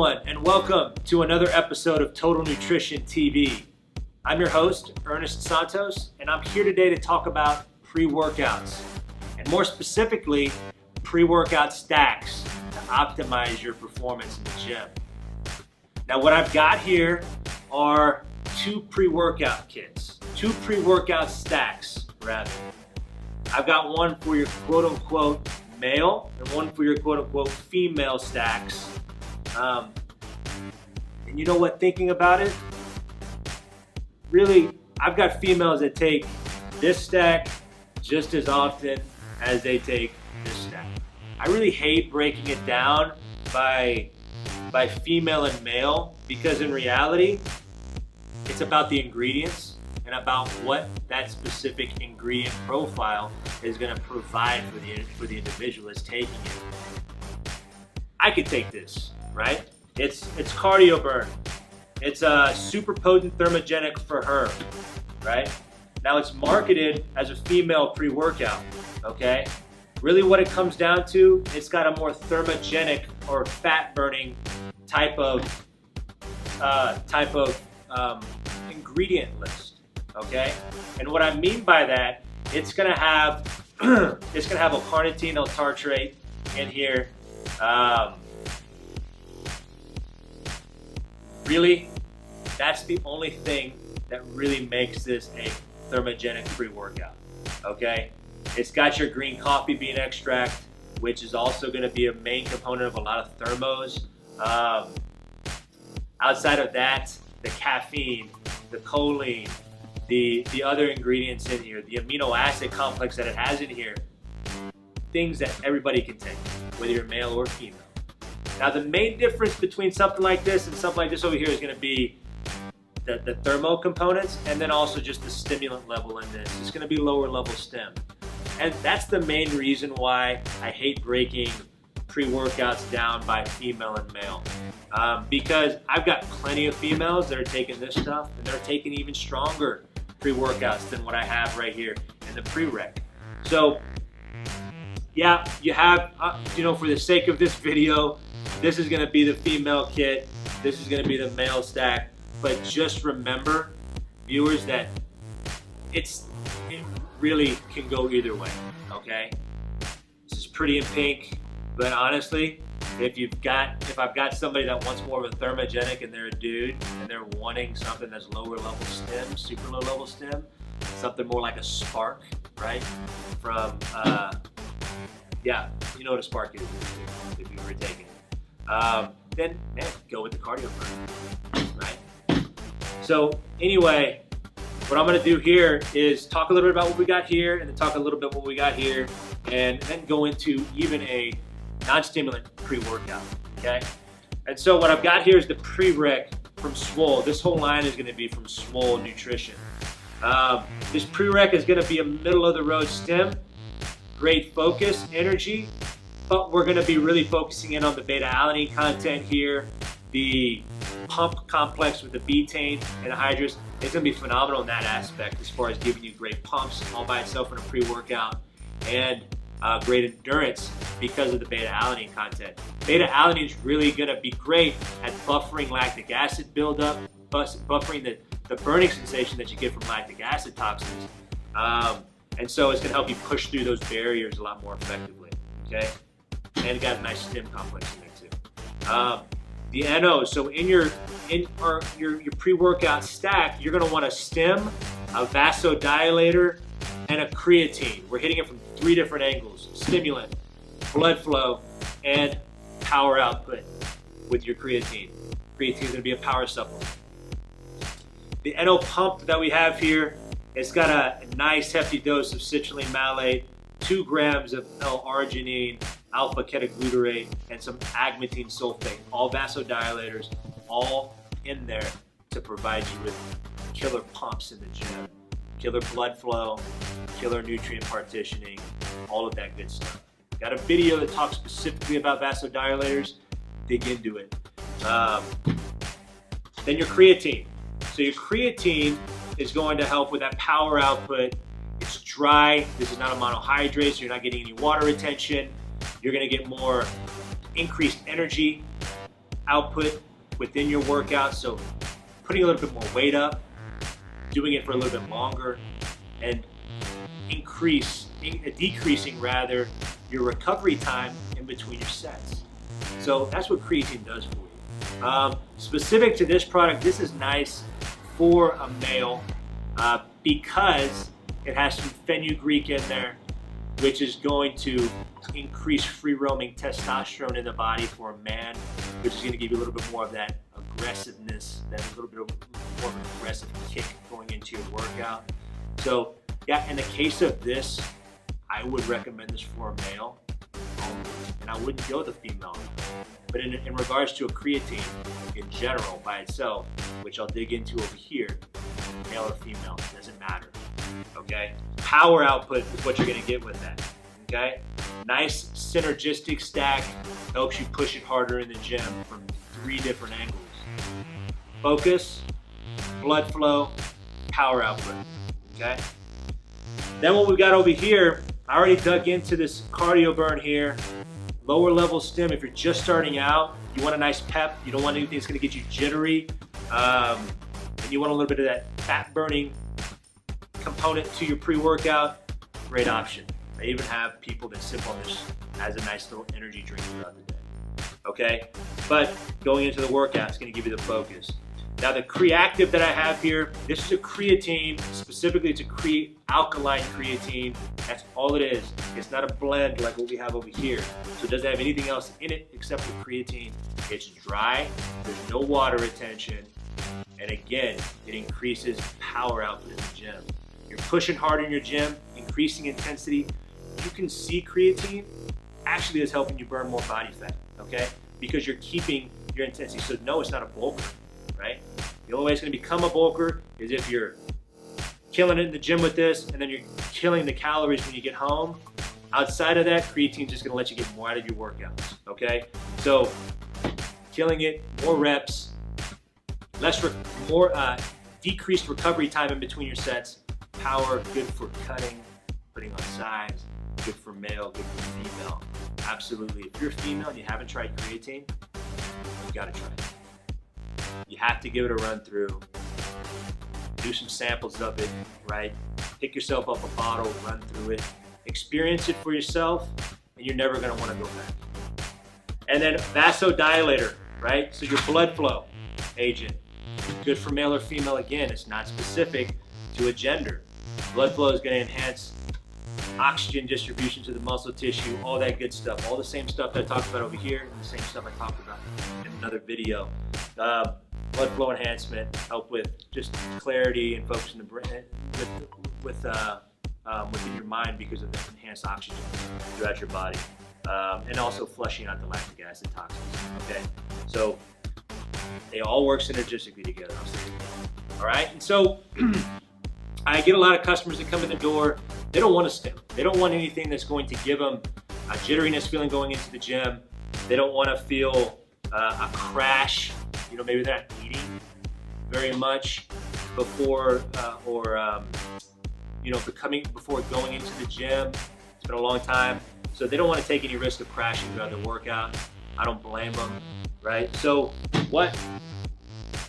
everyone, and welcome to another episode of Total Nutrition TV. I'm your host, Ernest Santos, and I'm here today to talk about pre-workouts, and more specifically, pre-workout stacks to optimize your performance in the gym. Now, what I've got here are two pre-workout kits, two pre-workout stacks, rather. I've got one for your quote-unquote male and one for your quote-unquote female stacks. And you know what, thinking about it, really, I've got females that take this stack just as often as they take this stack. I really hate breaking it down by female and male, because in reality, it's about the ingredients and about what that specific ingredient profile is going to provide for the individual that's taking it. I could take this, right? It's cardio burn. It's a super potent thermogenic for her, right? Now it's marketed as a female pre-workout, okay? Really what it comes down to, it's got a more thermogenic or fat burning type of ingredient list. Okay, and what I mean by that, it's gonna have L-carnitine, L-tartrate in here. Really, that's the only thing that really makes this a thermogenic pre-workout. Okay, it's got your green coffee bean extract, which is also going to be a main component of a lot of thermos. Outside of that, the caffeine, the choline, the other ingredients in here, the amino acid complex that it has in here, things that everybody can take, whether you're male or female. Now the main difference between something like this and something like this over here is going to be the thermo components, and then also just the stimulant level in this. It's going to be lower level stim. And that's the main reason why I hate breaking pre-workouts down by female and male. Because I've got plenty of females that are taking this stuff, and they're taking even stronger pre-workouts than what I have right here in the pre-rec. So yeah, you have, for the sake of this video, this is gonna be the female kit, this is gonna be the male stack, but just remember, viewers, that it really can go either way, okay? This is pretty in pink, but honestly, if I've got somebody that wants more of a thermogenic and they're a dude and they're wanting something that's lower level stim, super low level stim, something more like a spark, right? From, you know what a spark is if you were taking it. Then, man, go with the cardio burn, right? So anyway, what I'm gonna do here is talk a little bit about what we got here, and then talk a little bit what we got here, and then go into even a non-stimulant pre-workout, okay? And so what I've got here is the pre-rec from Swole. This whole line is gonna be from Swole Nutrition. This pre-rec is gonna be a middle-of-the-road stim, great focus, energy, but we're gonna be really focusing in on the beta-alanine content here, the pump complex with the betaine and anhydrous. It's gonna be phenomenal in that aspect as far as giving you great pumps all by itself in a pre-workout, and great endurance because of the beta-alanine content. Beta-alanine is really going to be great at buffering lactic acid buildup, buffering the burning sensation that you get from lactic acid toxins. And so it's going to help you push through those barriers a lot more effectively, okay? And it got a nice stim complex in there too. The NO, so in your pre-workout stack, you're going to want a stim, a vasodilator, and a creatine. We're hitting it from 3 different angles: stimulant, blood flow, and power output with your creatine. Creatine is going to be a power supplement. The NO pump that we have here, it's got a nice hefty dose of citrulline malate, 2 grams of L-arginine, alpha ketoglutarate, and some agmatine sulfate, all vasodilators, all in there to provide you with killer pumps in the gym. Killer blood flow, killer nutrient partitioning, all of that good stuff. Got a video that talks specifically about vasodilators, dig into it. Then your creatine. So your creatine is going to help with that power output. It's dry, this is not a monohydrate, so you're not getting any water retention. You're gonna get more increased energy, output within your workout. So putting a little bit more weight up, doing it for a little bit longer, and decreasing rather your recovery time in between your sets. So that's what creatine does for you. Specific to this product, this is nice for a male because it has some fenugreek in there, which is going to increase free roaming testosterone in the body for a man, which is going to give you a little bit more of that aggressiveness, that a little bit more of an aggressive kick going into your workout. So yeah, in the case of this, I would recommend this for a male only, and I wouldn't go the female. But in regards to a creatine in general by itself, which I'll dig into over here, male or female, doesn't matter, okay? Power output is what you're gonna get with that, okay? Nice synergistic stack, helps you push it harder in the gym from 3 different angles. Focus, blood flow, power output, okay? Then what we've got over here, I already dug into this cardio burn here. Lower level stim, if you're just starting out, you want a nice pep, you don't want anything that's gonna get you jittery, and you want a little bit of that fat burning component to your pre-workout, great option. I even have people that sip on this as a nice little energy drink throughout the day, okay? But going into the workout, it's gonna give you the focus. Now the Creactive that I have here, this is a creatine, specifically it's a alkaline creatine. That's all it is. It's not a blend like what we have over here. So it doesn't have anything else in it except for creatine. It's dry, there's no water retention, and again, it increases power output in the gym. You're pushing hard in your gym, increasing intensity. You can see creatine actually is helping you burn more body fat, okay? Because you're keeping your intensity. So no, it's not a bulker. Right? The only way it's going to become a bulker is if you're killing it in the gym with this and then you're killing the calories when you get home. Outside of that, creatine's just going to let you get more out of your workouts, okay? So killing it, more reps, decreased recovery time in between your sets, power, good for cutting, putting on size, good for male, good for female. Absolutely. If you're a female and you haven't tried creatine, you've got to try it. You have to give it a run through, do some samples of it, right? Pick yourself up a bottle, run through it, experience it for yourself, and you're never gonna wanna go back. And then vasodilator, right? So your blood flow agent, good for male or female. Again, it's not specific to a gender. Blood flow is gonna enhance oxygen distribution to the muscle tissue, all that good stuff. All the same stuff that I talked about over here, and the same stuff I talked about in another video. Blood flow enhancement, help with just clarity and focus in the brain, within your mind because of the enhanced oxygen throughout your body, and also flushing out the lactic acid toxins. Okay, so they all work synergistically together. All right, and so I get a lot of customers that come in the door. They don't want a stim. They don't want anything that's going to give them a jitteriness feeling going into the gym. They don't want to feel a crash. You know, maybe they're not eating very much before, before going into the gym. It's been a long time. So they don't want to take any risk of crashing throughout the workout. I don't blame them, right? So what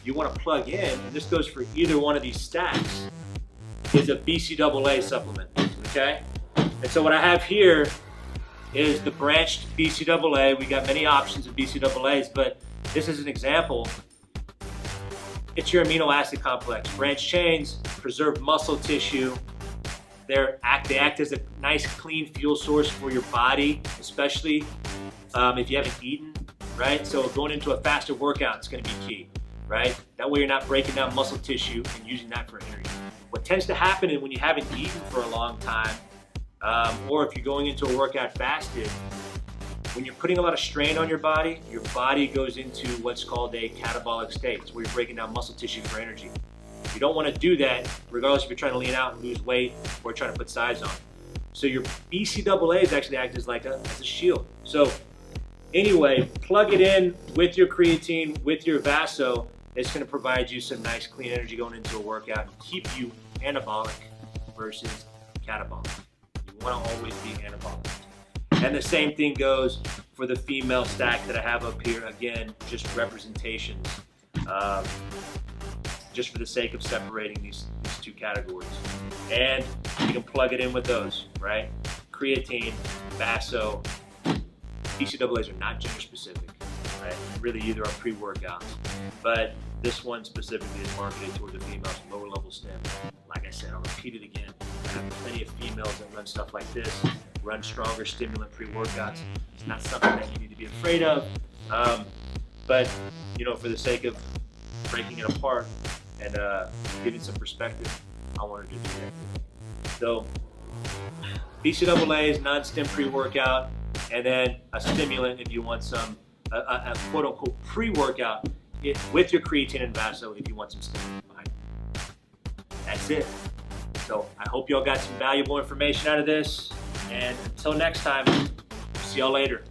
you want to plug in, and this goes for either one of these stacks, is a BCAA supplement, okay? And so what I have here is the branched BCAA. We got many options of BCAAs, but this is an example. It's your amino acid complex. Branched chains preserve muscle tissue. They act as a nice clean fuel source for your body, especially if you haven't eaten, right? So going into a faster workout is gonna be key, right? That way you're not breaking down muscle tissue and using that for energy. What tends to happen is when you haven't eaten for a long time, or if you're going into a workout fasted, when you're putting a lot of strain on your body goes into what's called a catabolic state. It's where you're breaking down muscle tissue for energy. You don't want to do that regardless if you're trying to lean out and lose weight or trying to put size on. So your BCAAs actually act as like as a shield. So anyway, plug it in with your creatine, with your Vaso. It's going to provide you some nice clean energy going into a workout and keep you anabolic versus catabolic. You want to always be anabolic. And the same thing goes for the female stack that I have up here, again, just representations, just for the sake of separating these two categories. And you can plug it in with those, right? Creatine, Baso, BCAAs are not gender specific, right? Really either are pre-workouts, but this one specifically is marketed toward the females, lower level stem. Like I said, I'll repeat it again. I have plenty of females that run stuff like this, run stronger stimulant pre-workouts. It's not something that you need to be afraid of, but you know, for the sake of breaking it apart and giving some perspective, I wanted to do that. So BCAAs, non-stim pre-workout, and then a stimulant if you want some, a quote-unquote pre-workout with your creatine and Vaso if you want some stimulant behind it. That's it. So I hope y'all got some valuable information out of this, and until next time, see y'all later.